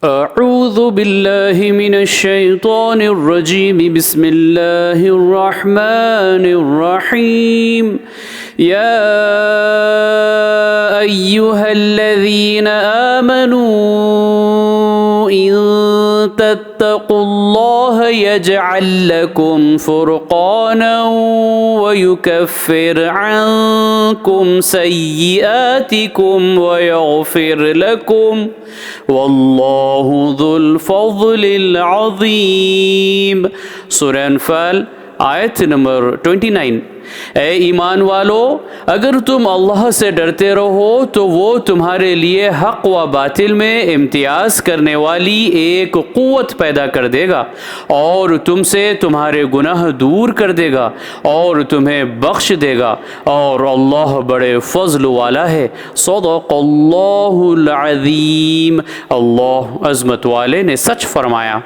अऊज़ु बिल्लाहि मिनश शैतानिर रजीम बिस्मिल्लाहिर रहमानिर रहीम या अय्युहल्लज़ीना आमनू इन तत्तक़ुल्लाह यजअल लकुम फुरक़ानन व युकफ्फिर अन्कुम सय्यिआतिकुम व यग़फिर लकुम वल्लाहु ज़ुल फ़ज़लिल अज़ीम। सूरह अनफ़ाल आयत नंबर 29। ए ईमान वालो, अगर तुम अल्लाह से डरते रहो तो वो तुम्हारे लिए हक़ व बातिल में इम्तियाज़ करने वाली एक क़ुव्वत पैदा कर देगा और तुमसे तुम्हारे गुनाह दूर कर देगा और तुम्हें बख्श देगा, और अल्लाह बड़े फ़ज़ल वाला है। सदक़ल्लाहुल अज़ीम। अल्लाह अज़मत वाले ने सच फरमाया।